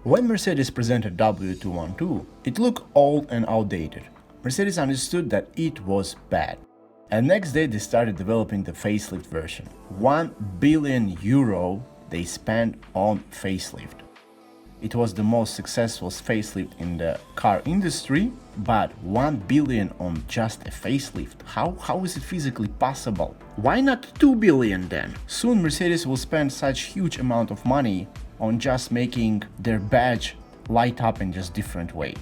When Mercedes presented W212, it looked old and outdated. Mercedes understood that it was bad. And next day they started developing the facelift version. €1 billion they spent on facelift. It was the most successful facelift in the car industry, but 1 billion on just a facelift. How is it physically possible? Why not 2 billion then? Soon Mercedes will spend such huge amount of money on just making their badge light up in just different way.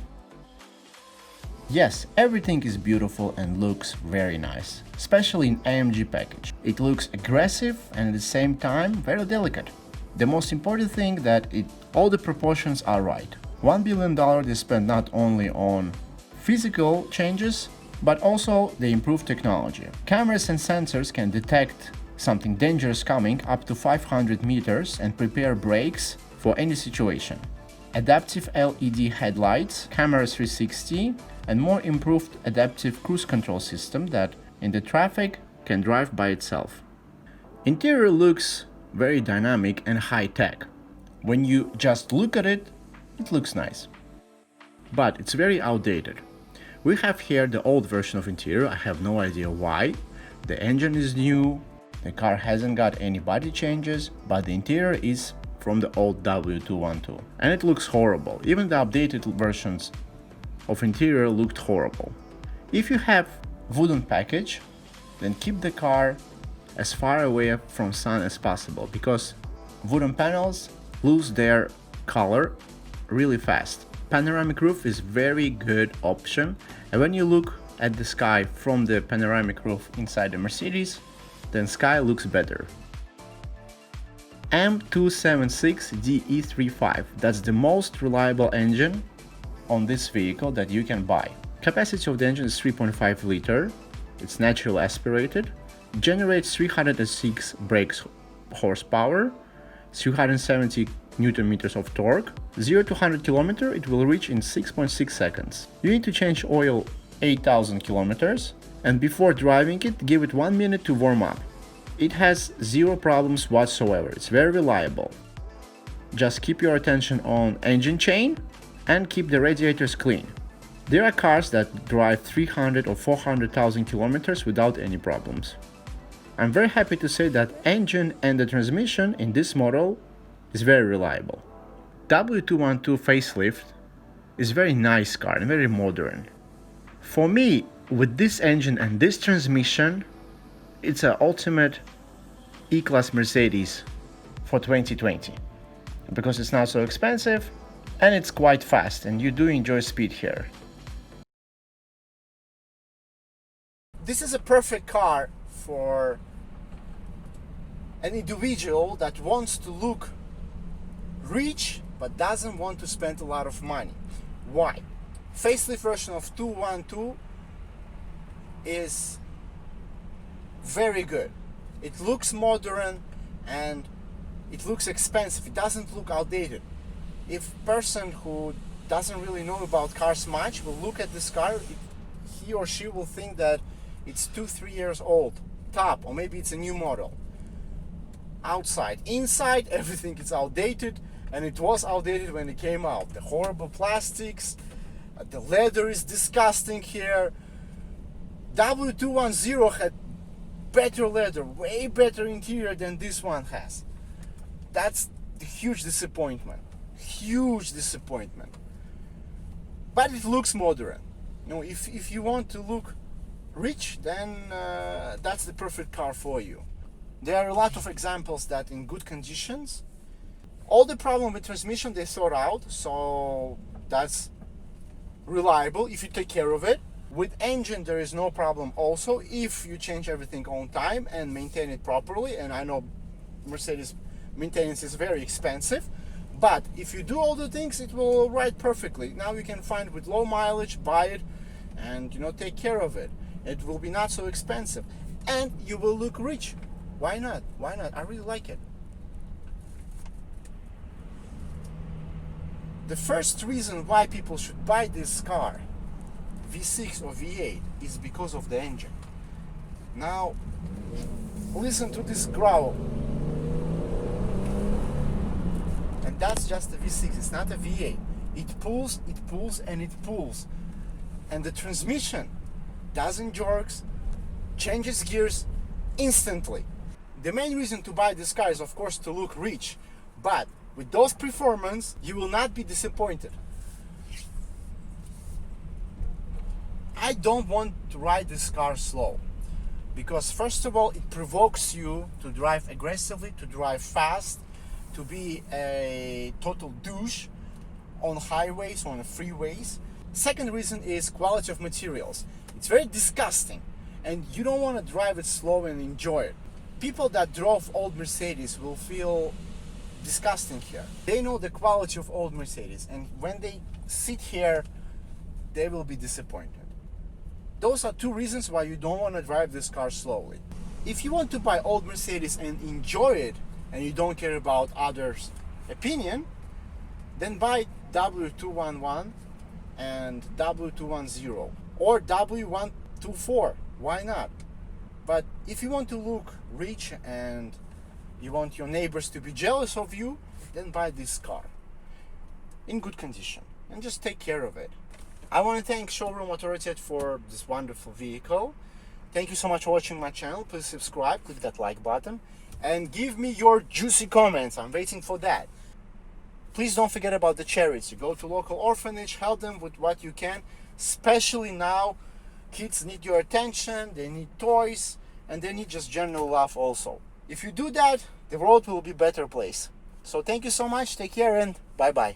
Yes, everything is beautiful and looks very nice, especially in AMG package. It looks aggressive and at the same time very delicate. The most important thing that all the proportions are right. $1 billion they spent not only on physical changes, but also they improved technology. Cameras and sensors can detect something dangerous coming up to 500 meters and prepare brakes for any situation. Adaptive LED headlights, camera 360, and more improved adaptive cruise control system that in the traffic can drive by itself. Interior looks very dynamic and high-tech. When you just look at it, it looks nice. But it's very outdated. We have here the old version of interior. I have no idea why. The engine is new, the car hasn't got any body changes, but the interior is from the old W212. And it looks horrible. Even the updated versions of interior looked horrible. If you have wooden package, then keep the car as far away from sun as possible, because wooden panels lose their color really fast. Panoramic roof is very good option, and when you look at the sky from the panoramic roof inside the Mercedes, then sky looks better. M276D E350, that's the most reliable engine on this vehicle that you can buy. Capacity of the engine is 3.5 liter, it's naturally aspirated, generates 306 brake horsepower, 370 Newton meters of torque. 0 to 100 km it will reach in 6.6 seconds. You need to change oil 8,000 kilometers, and before driving it, give it 1 minute to warm up. It has zero problems whatsoever, it's very reliable. Just keep your attention on engine chain and keep the radiators clean. There are cars that drive 300 or 400,000 kilometers without any problems. I'm very happy to say that engine and the transmission in this model is very reliable. W212 facelift is a very nice car and very modern. For me, with this engine and this transmission, it's an ultimate E-Class Mercedes for 2020. Because it's not so expensive and it's quite fast, and you do enjoy speed here. This is a perfect car for an individual that wants to look rich but doesn't want to spend a lot of money. Why? Facelift version of 212 is very good. It looks modern and it looks expensive. It doesn't look outdated. If a person who doesn't really know about cars much will look at this car, he or she will think that it's 2-3 years old, top, or maybe it's a new model. Outside, inside, everything is outdated, and it was outdated when it came out. The horrible plastics, the leather is disgusting here. W210 had better leather, way better interior than this one has. That's a huge disappointment. Huge disappointment. But it looks modern. You know, if you want to look rich, then that's the perfect car for you. There are a lot of examples that in good conditions. All the problem with transmission they sort out, so that's reliable if you take care of it. With engine there is no problem also if you change everything on time and maintain it properly, and I know Mercedes maintenance is very expensive, but if you do all the things it will ride perfectly. Now you can find with low mileage, buy it and take care of it. It will be not so expensive and you will look rich. Why not? Why not? I really like it. The first reason why people should buy this car, V6 or V8, is because of the engine. Now, listen to this growl. And that's just a V6, it's not a V8. It pulls, and it pulls. And the transmission doesn't jerks, changes gears instantly. The main reason to buy this car is of course to look rich, but with those performance, you will not be disappointed. I don't want to ride this car slow, because first of all, it provokes you to drive aggressively, to drive fast, to be a total douche on highways, on freeways. Second reason is quality of materials. It's very disgusting, and you don't want to drive it slow and enjoy it. People that drove old Mercedes will feel disgusting here. They know the quality of old Mercedes, and when they sit here, they will be disappointed. Those are two reasons why you don't want to drive this car slowly. If you want to buy old Mercedes and enjoy it, and you don't care about others' opinion, then buy W211 and W210 or W124. Why not? But if you want to look rich and you want your neighbors to be jealous of you, then buy this car in good condition and just take care of it. I want to thank Showroom Authority for this wonderful vehicle. Thank you so much for watching my channel. Please subscribe, click that like button, and give me your juicy comments. I'm waiting for that. Please don't forget about the charity. Go to local orphanage, help them with what you can. Especially now, kids need your attention, they need toys, and they need just general love also. If you do that, the world will be a better place. So thank you so much, take care, and bye-bye.